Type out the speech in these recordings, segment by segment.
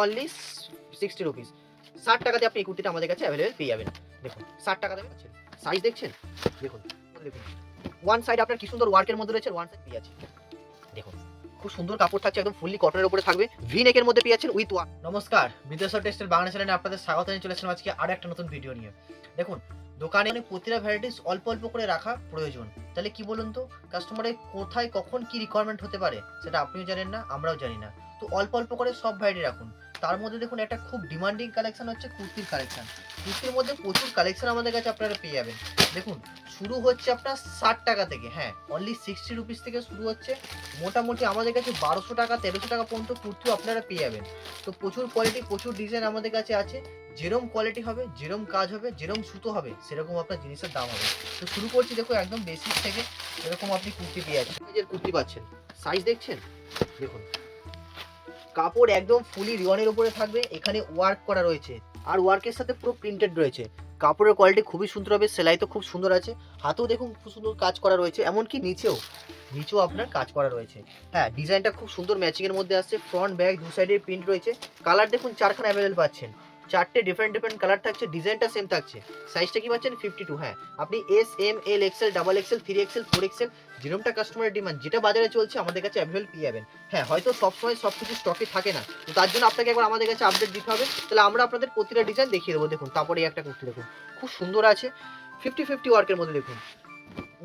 Only 60 rupees. 60 টাকাতে আপনি এই কুর্তিটা আমাদের কাছে অ্যাভেলেবেল পেয়ে যাবেন। দেখুন 60 টাকা দেবেন, সাইজ দেখছেন, দেখুন দেখুন ওয়ান সাইড আপনার কি সুন্দর ওয়ার্কের মধ্যে রয়েছে, ওয়ান সাইড পেয়ে যাচ্ছে। দেখুন খুব সুন্দর কাপড় থাকছে, একদম ফুললি কটনের উপরে থাকবে, ভি নেকের মধ্যে পেয়ে যাচ্ছেন উইথ ওয়ান। নমস্কার, বিদেশ টেক্সটাইল বাংলা চ্যানেলে আপনাদের স্বাগত জানিয়ে চলে আসলাম আজকে আরো একটা নতুন ভিডিও নিয়ে। দেখুন দোকানে প্রতিটা ভ্যারাইটিস অল্প অল্প করে রাখা প্রয়োজন। তাহলে কি বলুন তো, কাস্টমারের কোথায় কখন কি রিকোয়ারমেন্ট হতে পারে সেটা আপনিও জানেন না, আমরাও জানি না। তো অল্প অল্প করে সব ভ্যারাইটি রাখুন। তার মধ্যে দেখুন একটা খুব ডিমান্ডিং কালেকশন হচ্ছে কুর্তির কালেকশন। কুর্তির মধ্যে প্রচুর কালেকশন আমাদের কাছে আপনারা পেয়ে যাবেন। দেখুন শুরু হচ্ছে আপনার 60 টাকা থেকে, হ্যাঁ অনলি 60 রুপিস থেকে শুরু হচ্ছে। মোটামুটি আমাদের কাছে 1200 টাকা 1300 টাকা পর্যন্ত কুর্তিও আপনারা পেয়ে যাবেন। তো প্রচুর কোয়ালিটি প্রচুর ডিজাইন আমাদের কাছে আছে। যেরকম কোয়ালিটি হবে, যেরকম কাজ হবে, যেরকম সুতো হবে, সেরকম আপনার জিনিসের দাম হবে। তো শুরু করছি দেখো একদম বেসিক থেকে। এরকম আপনি কুর্তি পেয়ে যাচ্ছেন, নিজের কুর্তি পাচ্ছেন, সাইজ দেখছেন, দেখুন কাপড় একদম ফুলি রিওয়ানের উপরে থাকবে, এখানে ওয়ার্ক করা রয়েছে আর ওয়ার্কের সাথে পুরো প্রিন্টেড রয়েছে। কাপড়ের কোয়ালিটি খুবই সুন্দর হবে, সেলাই তো খুব সুন্দর আছে, হাতেও দেখুন খুব সুন্দর কাজ করা রয়েছে, এমনকি নিচেও আপনার কাজ করা রয়েছে। হ্যাঁ ডিজাইনটা খুব সুন্দর ম্যাচিং এর মধ্যে আসছে, ফ্রন্ট ব্যাক দু সাইডে প্রিন্ট রয়েছে। কালার দেখুন চারখানা অ্যাভেলেবল পাচ্ছেন, চারটে ডিফারেন্ট কালার থাকছে, ডিজাইনটা সেম থাকছে। সাইজটা কি পাচ্ছেন 52, হ্যাঁ আপনি S M L XL double XL 3XL 4XL যেরকমটা কাস্টমারের ডিমান্ড যেটা বাজারে চলছে আমাদের কাছে অ্যাভেলেবল পেয়ে যাবেন। হ্যাঁ হয়তো সবসময় সব কিছু স্টকে থাকে না, তো তার জন্য আপনাকে একবার আমাদের কাছে আপডেট দিতে হবে, তাহলে আমরা আপনাদের প্রতিটা ডিজাইন দেখিয়ে দেবো। দেখুন তারপরে এই একটা কুর্তি দেখুন খুব সুন্দর আছে, 50-50 ওয়ার্কের মধ্যে। দেখুন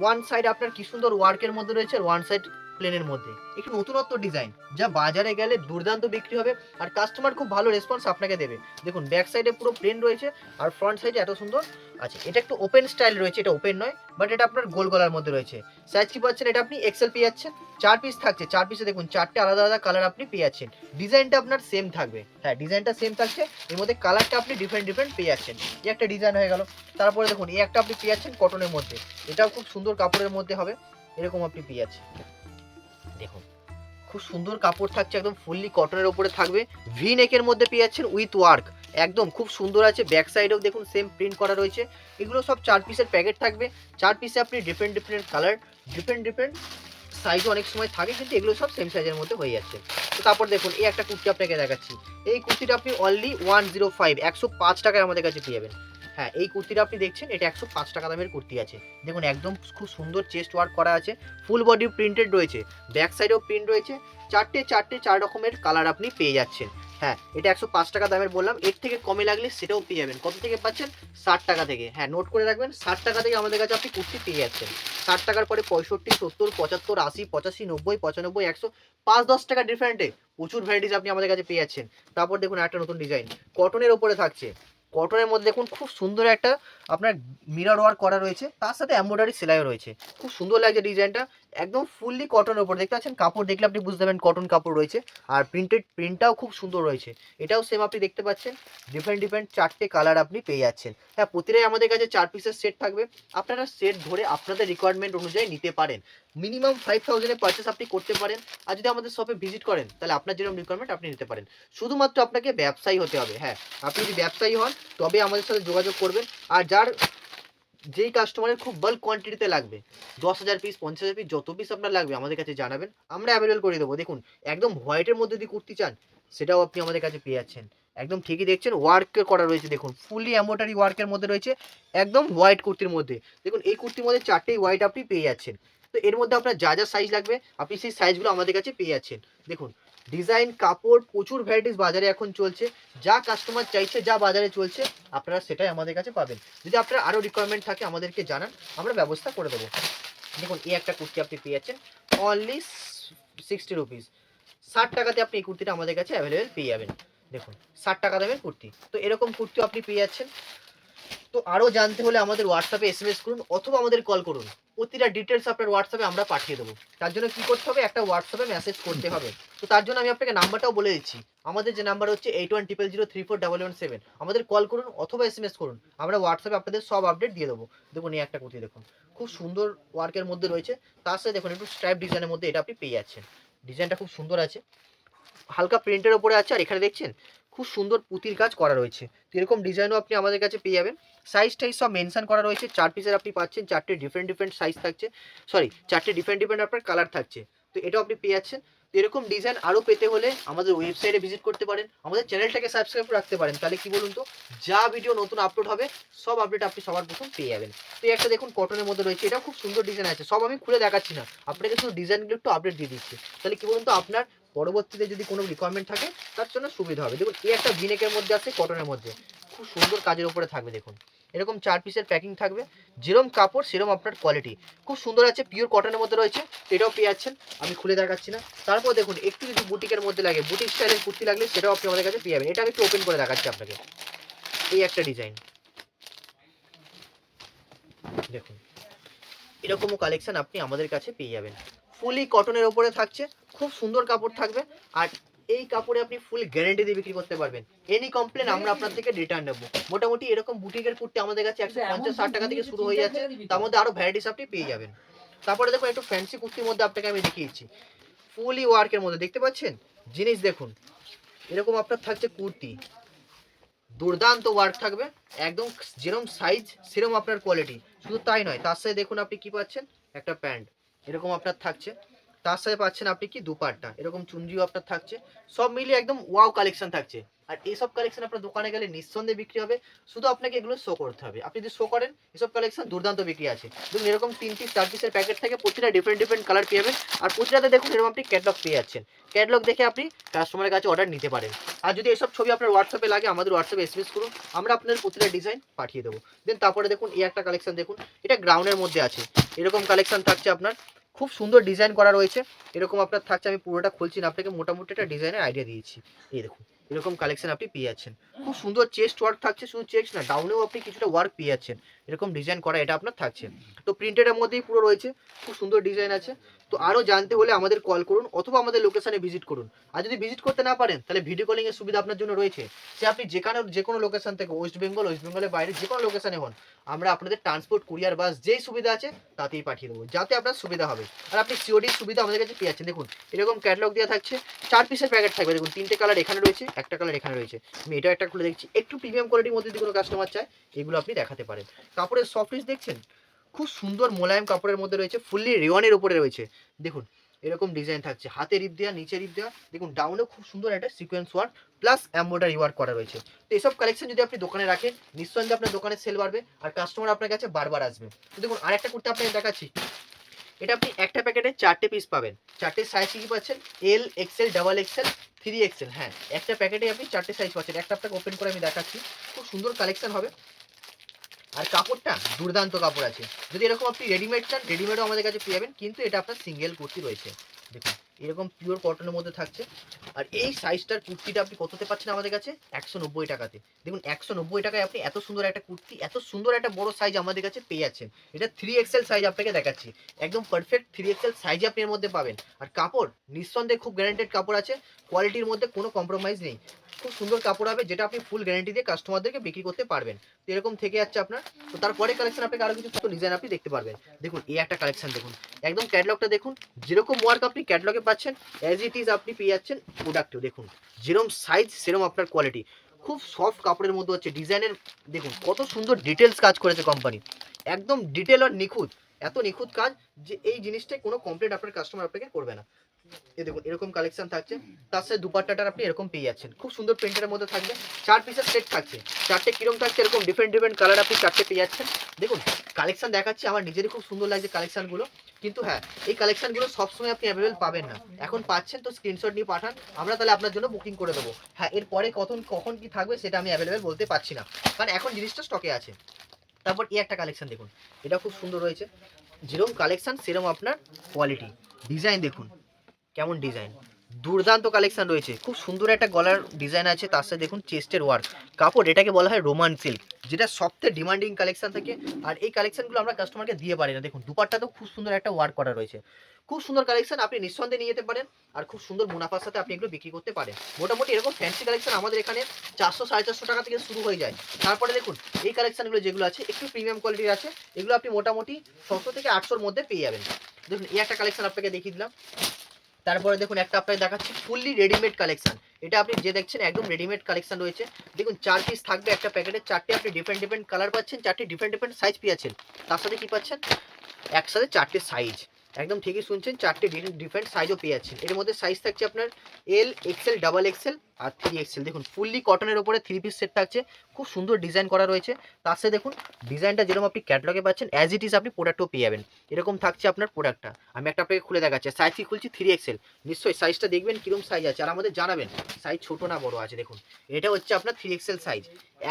ওয়ান সাইড আপনার কি সুন্দর ওয়ার্কের মধ্যে রয়েছে, আর ওয়ান সাইড প্লেনের মধ্যে একটু নতুনত্ব ডিজাইন, যা বাজারে গেলে দুর্দান্ত বিক্রি হবে আর কাস্টমার খুব ভালো রেসপন্স আপনাকে দেবে। দেখুন ব্যাক সাইডে পুরো প্লেন রয়েছে আর ফ্রন্ট সাইডে এত সুন্দর আছে। এটা একটু ওপেন স্টাইল রয়েছে, এটা ওপেন নয় বাট এটা আপনার গোল গলার মধ্যে রয়েছে। সাইজ কি পাচ্ছেন, এটা আপনি এক্সেল পেয়ে যাচ্ছেন, 4 পিস থাকছে, 4 পিসে দেখুন চারটে আলাদা আলাদা কালার আপনি পেয়ে যাচ্ছেন। ডিজাইনটা আপনার সেম থাকবে, হ্যাঁ ডিজাইনটা সেম থাকছে, এর মধ্যে কালারটা আপনি ডিফারেন্ট পেয়ে যাচ্ছেন। এই একটা ডিজাইন হয়ে গেল। তারপরে দেখুন এই একটা আপনি পেয়ে যাচ্ছেন কটনের মধ্যে, এটাও খুব সুন্দর কাপড়ের মধ্যে হবে, এরকম আপনি পেয়ে যাচ্ছেন। দেখুন খুব সুন্দর কাপড় থাকছে, একদম ফুললি কটনের উপরে থাকবে, ভি নেকের মধ্যে পেয়ে যাচ্ছেন উইথ ওয়ার্ক, একদম খুব সুন্দর আছে। ব্যাক সাইডেও দেখুন সেম প্রিন্ট করা রয়েছে। এগুলো সব 4 পিসের প্যাকেট থাকবে, 4 পিসে আপনি ডিফারেন্ট কালার ডিফারেন্ট সাইজও অনেক সময় থাকে, কিন্তু এগুলো সব সেম সাইজের মধ্যে হয়ে যাচ্ছে। তো তারপর দেখুন এই একটা কুর্তি আপনাকে দেখাচ্ছি, এই কুর্তিটা আপনি অনলি 105 105 টাকায় আমাদের কাছে পেয়ে যাবেন। হ্যাঁ এই কুর্তিটা আপনি দেখছেন, এটা 105 টাকা দামের কুর্তি আছে। দেখুন একদম খুব সুন্দর চেস্ট ওয়ার্ক করা আছে, ফুল বডি প্রিন্টেড রয়েছে, ব্যাক সাইডেও প্রিন্ট রয়েছে, চার রকমের কালার আপনি পেয়ে যাচ্ছেন। হ্যাঁ এটা 105 টাকা দামের বললাম, এর থেকে কমে লাগলে সেটাও পেয়ে যাবেন। কত থেকে পাচ্ছেন, 60 টাকা থেকে। হ্যাঁ নোট করে রাখবেন, 60 টাকা থেকে আমাদের কাছে আপনি কুর্তি পেয়ে যাচ্ছেন। 60 টাকার পরে 65, 70, 75, 80, 85, 90, 95, 100, 5-10 টাকা ডিফারেন্টে প্রচুর ভ্যারাইটিস আপনি আমাদের কাছে পেয়ে যাচ্ছেন। তারপর দেখুন একটা নতুন ডিজাইন কটনের ওপরে থাকছে, কটনের মধ্যে দেখুন খুব সুন্দর একটা আপনার মিরর ওয়ার্ক করা রয়েছে, তার সাথে এমব্রয়ডারি সেলাইও রয়েছে, খুব সুন্দর লাগছে ডিজাইনটা। একদম ফুললি কটনের ওপর দেখতে পাচ্ছেন, কাপড় দেখলে আপনি বুঝতে পারবেন কটন কাপড় রয়েছে, আর প্রিন্টটাও খুব সুন্দর রয়েছে। এটাও সেম আপনি দেখতে পাচ্ছেন, ডিফারেন্ট চারটে কালার আপনি পেয়ে যাচ্ছেন। হ্যাঁ প্রতিটাই আমাদের কাছে 4 পিসের সেট থাকবে, আপনারা সেট ধরে আপনাদের রিকোয়ারমেন্ট অনুযায়ী নিতে পারেন। মিনিমাম 5000 পারচেস আপনি করতে পারেন, আর যদি আমাদের শপে ভিজিট করেন তাহলে আপনার যেরকম রিকোয়ারমেন্ট আপনি নিতে পারেন। শুধুমাত্র আপনাকে ব্যবসায়ী হতে হবে, হ্যাঁ আপনি যদি ব্যবসায়ী হন তবে আমাদের সাথে যোগাযোগ করবেন। আর যেই কাস্টমারের খুব বাল্ক কোয়ান্টিটিতে লাগবে, 10,000 পিস 50,000 পিস যত পিস আপনার লাগবে আমাদের কাছে জানাবেন, আমরা অ্যাভেলেবল করে দেবো। দেখুন একদম হোয়াইটের মধ্যে যদি কুর্তি চান সেটাও আপনি আমাদের কাছে পেয়ে যাচ্ছেন। একদম ঠিকই দেখছেন, ওয়ার্ক করা রয়েছে, দেখুন ফুললি এমব্রয়ডারি ওয়ার্কের মধ্যে রয়েছে, একদম হোয়াইট কুর্তির মধ্যে। দেখুন এই কুর্তির মধ্যে 4টেই হোয়াইট আপনি পেয়ে যাচ্ছেন। তো এর মধ্যে আপনার যা সাইজ লাগবে আপনি সেই সাইজগুলো আমাদের কাছে পেয়ে যাচ্ছেন। দেখুন ডিজাইন কাপড় প্রচুর ভ্যারাইটিস বাজারে এখন চলছে, যা কাস্টমার চাইছে যা বাজারে চলছে আপনারা সেটাই আমাদের কাছে পাবেন। যদি আপনার আরও রিকোয়ারমেন্ট থাকে আমাদেরকে জানান, আমরা ব্যবস্থা করে দেবো। দেখুন এই একটা কুর্তি আপনি পেয়ে যাচ্ছেন অনলি 60 রুপিস। 60 টাকাতে আপনি এই কুর্তিটা আমাদের কাছে অ্যাভেলেবেল পেয়ে যাবেন। দেখুন 60 টাকা দামের কুর্তি, তো এরকম কুর্তিও আপনি পেয়ে যাচ্ছেন। তো আরও জানতে হলে আমাদের হোয়াটসঅ্যাপে SMS করুন অথবা আমাদের কল করুন, প্রতিটা ডিটেলস আপনার হোয়াটসঅ্যাপে আমরা পাঠিয়ে দেবো। তার জন্য কী করতে হবে, একটা হোয়াটসঅ্যাপে মেসেজ করতে হবে। তো তার জন্য আমি আপনাকে নাম্বারটাও বলে দিচ্ছি, আমাদের যে নাম্বার হচ্ছে 8100034117। আমাদের কল করুন অথবা SMS করুন, আমরা হোয়াটসঅ্যাপে আপনাদের সব আপডেট দিয়ে দেবো। দেখুন এই একটা কুর্তি দেখুন খুব সুন্দর ওয়ার্কের মধ্যে রয়েছে, তার সাথে দেখুন একটু স্ট্রাইপ ডিজাইনের মধ্যে এটা আপনি পেয়ে যাচ্ছেন। ডিজাইনটা খুব সুন্দর আছে, হালকা প্রিন্টের ওপরে আছে, আর এখানে দেখছেন খুব সুন্দর পুঁতির কাজ করা রয়েছে। তো এরকম ডিজাইনও আপনি আমাদের কাছে পেয়ে যাবেন। সাইজ টাইজ সব মেনশন করা রয়েছে, 4 পিসের আপনি পাচ্ছেন, 4টে ডিফারেন্ট সাইজ থাকছে, সরি 4টে ডিফারেন্ট আপনার কালার থাকছে। তো এটাও আপনি পেয়ে যাচ্ছেন। তো তো এরকম ডিজাইন আরও পেতে হলে আমাদের ওয়েবসাইটে ভিজিট করতে পারেন, আমাদের চ্যানেলটাকে সাবস্ক্রাইব রাখতে পারেন। তাহলে কি বলুন তো, যা ভিডিও নতুন আপলোড হবে সব আপডেট আপনি সবার প্রথম পেয়ে যাবেন। তো এই একটা দেখুন কটনের মধ্যে রয়েছে, এটাও খুব সুন্দর ডিজাইন আছে। সব আমি খুলে দেখাচ্ছি না, আপনাকে শুধু ডিজাইনগুলো একটু আপডেট দিয়ে দিচ্ছি। তাহলে কি বলুন তো, আপনার পরবর্তীতে যদি কোনো রিকোয়ারমেন্ট থাকে তার জন্য সুবিধা হবে। দেখুন এই একটা ভিনেকের মধ্যে আছে, কটনের মধ্যে খুব সুন্দর কাজের উপরে থাকবে। দেখুন এরকম 4 পিসের প্যাকিং থাকবে, যেরকম কাপড় সেরকম আপনার কোয়ালিটি, খুব সুন্দর আছে। পিওর কটনের মধ্যে রয়েছে, এটাও পেয়ে যাচ্ছেন। আমি খুলে দেখাচ্ছি না। তারপর দেখুন একটু যদি বুটিকের মধ্যে লাগে, বুটিক স্টাইলের কুর্তি লাগলে সেটাও আপনি আমাদের কাছে পেয়ে যাবেন। এটা আমি একটু ওপেন করে দেখাচ্ছি আপনাকে। এই একটা ডিজাইন দেখুন, এরকমও কালেকশন আপনি আমাদের কাছে পেয়ে যাবেন। ফুলি কটনের ওপরে থাকছে, খুব সুন্দর কাপড় থাকবে। আর এই কাপড়ে আপনি ফুল গ্যারেন্টি দিয়ে বিক্রি করতে পারবেন। এনি কমপ্লেন আমরা আপনার থেকে রিটার্ন নেব। মোটামুটি এরকম বুটিকের কুর্তি আমাদের কাছে 150-60 টাকা থেকে শুরু হয়ে যাচ্ছে, তার মধ্যে আরো ভ্যারাইটিস আপনি পেয়ে যাবেন। তারপরে দেখুন একটু ফ্যান্সি কুর্তির মধ্যে আপনাকে আমি দেখিয়েছি, ফুলি ওয়ার্কের মধ্যে দেখতে পাচ্ছেন জিনিস। দেখুন এরকম আপনার থাকছে কুর্তি, দুর্দান্ত ওয়ার্ক থাকবে, একদম যেরকম সাইজ সেরকম আপনার কোয়ালিটি। শুধু তাই নয়, তার সাথে দেখুন আপনি কি পাচ্ছেন, একটা প্যান্ট এরকম আপনার থাকছে, তার সাথে পাচ্ছেন আপনি কি দুপাট্টা, এরকম চুনজিও আপনার থাকছে। সব মিলিয়ে একদম ওয়াও কালেকশন থাকছে। আর এইসব কালেকশন আপনার দোকানে গেলে নিঃসন্দেহে বিক্রি হবে, শুধু আপনাকে এগুলো শো করতে হবে। আপনি যদি শো করেন এসব কালেকশন দুর্দান্ত বিক্রি আছে। দেখুন এরকম 3 পিস 4 পিসের প্যাকেট থেকে প্রতিটা ডিফারেন্ট ডিফারেন্ট কালার পেয়ে যাবেন। আর প্রতিটাতে দেখুন এরকম আপনি ক্যাটলগ পেয়ে যাচ্ছেন, ক্যাটলগ দেখে আপনি কাস্টমারের কাছে অর্ডার নিতে পারেন। আর যদি এসব ছবি আপনার হোয়াটসঅ্যাপে লাগে, আমাদের হোয়াটসঅ্যাপে এসএমএস করুন, আমরা আপনার প্রতিটা ডিজাইন পাঠিয়ে দেবো। দেন তারপরে দেখুন এই একটা কালেকশন দেখুন, এটা গ্রাউন্ডের মধ্যে আছে, এরকম কালেকশন থাকছে আপনার, খুব সুন্দর ডিজাইন করা রয়েছে। এরকম আপনার থাকছে, আমি পুরোটা খুলছি না, আপনাকে মোটামুটি একটা ডিজাইনের আইডিয়া দিয়েছি। এই দেখুন এরকম কালেকশন আপনি পেয়ে যাচ্ছেন, খুব সুন্দর চেস্ট ওয়ার্ক থাকছে, শুধু চেস্ট না ডাউনেও আপনি কিছুটা ওয়ার্ক পেয়ে যাচ্ছেন, এরকম ডিজাইন করা এটা আপনার থাকছে। তো প্রিন্টেডের মধ্যেই পুরো রয়েছে, খুব সুন্দর ডিজাইন আছে। তো আরও জানতে হলে আমাদের কল করুন অথবা আমাদের লোকেশনে ভিজিট করুন। আর যদি ভিজিট করতে না পারেন তাহলে ভিডিও কলিং এর সুবিধা আপনার জন্য রয়েছে, যে আপনি যে কোনো লোকেশন থেকে, ওয়েস্ট বেঙ্গলের বাইরে যে কোনো লোকেশনে হন, আমরা আপনাদের ট্রান্সপোর্ট কুরিয়ার বাস যেই সুবিধা আছে তাতেই পাঠিয়ে দেবো, যাতে আপনার সুবিধা হবে। আর আপনি সিওডির সুবিধা আমাদের কাছে পেয়ে যাচ্ছেন। দেখুন এরকম ক্যাটালগ দেওয়া থাকছে, 4 পিসের প্যাকেট থাকবে। দেখুন 3টে কালার এখানে রয়েছে, একটা কালার এখানে রয়েছে। আমি এটাও একটা খুলে দেখছি, একটু প্রিমিয়াম কোয়ালিটির মধ্যে যদি কোনো কাস্টমার চায় এগুলো আপনি দেখাতে পারেন। কাপড়ের সফটনেস দেখছেন, খুব সুন্দর মোলায়েম কাপড়ের মধ্যে রয়েছে, ফুললি রেওয়ানের উপরে রয়েছে। দেখুন এরকম ডিজাইন থাকছে, হাতে রিপ দেওয়া, নিচে রিপ দেওয়া। দেখুন ডাউনেও খুব সুন্দর একটা sequence work plus embroidery work করা রয়েছে। তো এসব কালেকশন যদি আপনি দোকানে রাখেন, নিঃসন্দেহে আপনার দোকানে সেল বাড়বে আর কাস্টমার আপনার কাছে বারবার আসবে। তো দেখুন আরেকটা কুর্তি আপনাকে দেখাচ্ছি, এটা আপনি একটা প্যাকেটে 4টে পিস পাবেন। 4টে সাইজ কি পাচ্ছেন, এল, এক্সেল, ডাবল এক্সেল, 3XL। হ্যাঁ, একটা প্যাকেটে আপনি 4টে সাইজ পাচ্ছেন। একটা আপনাকে ওপেন করে আমি দেখাচ্ছি, খুব সুন্দর কালেকশন হবে। আর কাপড়টা দুর্দান্ত কাপড় আছে। যদি এরকম আপনি রেডিমেড চান, রেডিমেডও আমাদের কাছে পেয়ে যাবেন, কিন্তু এটা আপনার সিঙ্গেল কুর্তি রয়েছে। দেখুন এরকম পিওর কটনের মধ্যে থাকছে। আর এই সাইজটার কুর্তিটা আপনি কততে পাচ্ছেন আমাদের কাছে, 190 টাকাতে। দেখুন 190 টাকায় আপনি এত সুন্দর একটা কুর্তি, এত সুন্দর একটা বড় সাইজ আমাদের কাছে পেয়ে যাচ্ছেন। এটা 3XL সাইজ আপনাকে দেখাচ্ছি, একদম পারফেক্ট 3XL সাইজ আপনি এর মধ্যে পাবেন। আর কাপড় নিঃসন্দেহে খুব গ্যারান্টেড কাপড় আছে, কোয়ালিটির মধ্যে কোনো কম্প্রোমাইজ নেই। খুব সুন্দর কাপড় হবে, যেটা আপনি ফুল গ্যারান্টি দিয়ে কাস্টমারদেরকে বিক্রি করতে পারবেন। তো এরকম থেকে যাচ্ছে আপনার। তো তারপরে কালেকশন আপনাকে আরো কিছু ডিজাইন আপনি দেখতে পারবেন। দেখুন এই একটা কালেকশন দেখুন, একদম ক্যাটালগটা দেখুন, যেরকম ওয়ার্ক আপনি ক্যাটালগে পাচ্ছেন অ্যাজ ইট ইজ আপনি পেয়ে যাচ্ছেন প্রোডাক্টেও। দেখুন যেরকম সাইজ সেরকম আপনার কোয়ালিটি, খুব সফট কাপড়ের মধ্যে হচ্ছে ডিজাইনের। দেখুন কত সুন্দর ডিটেলস কাজ করেছে কোম্পানি, একদম ডিটেল আর নিখুঁত, এত নিখুঁত কাজ যে এই জিনিসটাই কোনো কমপ্লেন্ট আপনার কাস্টমার আপনাকে করবে না। এই দেখুন এরকম কালেকশন থাকছে, তার সাথে দুপাট্টাটা আপনি এরকম পেয়ে যাচ্ছেন, খুব সুন্দর প্রিন্টের মধ্যে থাকবে। 4 পিসের সেট থাকছে, 4টে কিরকম থাকছে, এরকম ডিফারেন্ট ডিফারেন্ট কালার আপনি 4টে পেয়ে যাচ্ছেন। দেখুন কালেকশন দেখাচ্ছি, আমার নিজেরই খুব সুন্দর লাগছে কালেকশনগুলো। কিন্তু হ্যাঁ, এই কালেকশনগুলো সবসময় আপনি অ্যাভেলেবেল পাবেন না। এখন পাচ্ছেন তো স্ক্রিনশট নিয়ে পাঠান, আমরা তাহলে আপনার জন্য বুকিং করে দেবো। হ্যাঁ, এরপরে কখন কি থাকবে সেটা আমি অ্যাভেলেবেল বলতে পারছি না, কারণ এখন জিনিসটা স্টকে আছে। তারপর এই একটা কালেকশন দেখুন, এটা খুব সুন্দর রয়েছে, যেরকম কালেকশন সেরকম আপনার কোয়ালিটি। ডিজাইন দেখুন কেমন ডিজাইন, দুর্দান্ত কালেকশন রয়েছে। খুব সুন্দর একটা গলার ডিজাইন আছে, তার সাথে দেখুন চেস্টের ওয়ার্ক। কাপড় এটাকে বলা হয় রোমান সিল্ক, যেটা সবথেকে ডিমান্ডিং কালেকশন থাকে। আর এই কালেকশনগুলো আমরা কাস্টমারকে দিয়ে পারি না। দেখুন দুপাট্টাতেও খুব সুন্দর একটা ওয়ার্ক করা রয়েছে, খুব সুন্দর কালেকশন, আপনি নিঃসন্দেহে নিয়ে যেতে পারেন। আর খুব সুন্দর মুনাফার সাথে আপনি এগুলো বিক্রি করতে পারেন। মোটামুটি এরকম ফ্যান্সি কালেকশন আমাদের এখানে 400-450 টাকা থেকে শুরু হয়ে যায়। তারপরে দেখুন এই কালেকশনগুলো যেগুলো আছে একটু প্রিমিয়াম কোয়ালিটির আছে, এগুলো আপনি মোটামুটি 600 থেকে 800-র মধ্যে পেয়ে যাবেন। দেখুন এই একটা কালেকশন আপনাকে দেখিয়ে দিলাম। তারপরে দেখুন একটা আপনাকে দেখাচ্ছি ফুললি রেডিমেড কালেকশন, এটা আপনি যে দেখছেন একদম রেডিমেড কালেকশন রয়েছে। দেখুন 4 পিস থাকবে একটা প্যাকেটে, 4টে আপনি ডিফারেন্ট ডিফারেন্ট কালার পাচ্ছেন, 4টে ডিফারেন্ট ডিফারেন্ট সাইজ পেয়েছেন। তার সাথে কি পাচ্ছেন, একসাথে 4টে সাইজ। একদম ঠিকই শুনছেন, 4টে ডিফারেন্ট সাইজও পেয়ে যাচ্ছেন। এর মধ্যে সাইজ থাকছে আপনার এল, এক্সেল, ডাবল এক্সেল আর 3XL। দেখুন ফুললি কটনের উপরে 3 পিস সেট থাকছে, খুব সুন্দর ডিজাইন করা রয়েছে। তার সাথে দেখুন ডিজাইনটা যেরকম আপনি ক্যাটালগে পাচ্ছেন অ্যাজ ইট ইজ আপনি প্রোডাক্টও পেয়ে যাবেন। এরকম থাকছে আপনার প্রোডাক্টটা। আমি একটা আপনাকে খুলে দেখাচ্ছি। সাইজ কি খুলছি 3XL, নিশ্চয়ই সাইজটা দেখবেন কীরকম সাইজ আছে আর আমাদের জানাবেন সাইজ ছোট না বড় আছে। দেখুন এটা হচ্ছে আপনার 3XL সাইজ,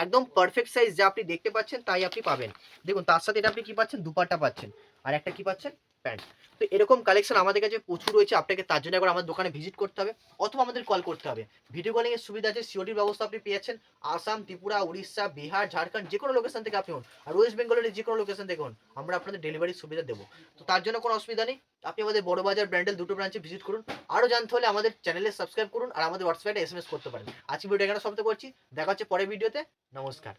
একদম পারফেক্ট সাইজ, যা আপনি দেখতে পাচ্ছেন তাই আপনি পাবেন। দেখুন তার সাথে এটা আপনি কী পাচ্ছেন, দুপাট্টা পাচ্ছেন আর একটা কী পাচ্ছেন, প্যান্ট। তো এরকম কালেকশন আমাদের কাছে প্রচুর রয়েছে। আপনাকে তার জন্য একবার আমাদের দোকানে ভিজিট করতে হবে অথবা আমাদের কল করতে হবে। ভিডিও কলিং এর সুবিধা আছে, সিওডির ব্যবস্থা আপনি পেয়ে যাচ্ছেন আসাম, ত্রিপুরা, উড়িষ্যা, বিহার, ঝাড়খণ্ড, যে কোনো লোকেশন থেকে আপনি হন, আর ওয়েস্ট বেঙ্গলের যে কোনো লোকেশন থেকে হন, আমরা আপনাদের ডেলিভারির সুবিধা দেবো। তো তার জন্য কোনো অসুবিধা নেই। আপনি আমাদের বড়বাজার ব্র্যান্ডেল দুটো ব্রাঞ্চে ভিজিট করুন। আরও জানতে হলে আমাদের চ্যানেলে সাবস্ক্রাইব করুন আর আমাদের হোয়াটসঅ্যাপে SMS করতে পারেন। আজকে ভিডিও এখানে সমাপ্ত করছি, দেখা হচ্ছে পরের ভিডিওতে। নমস্কার।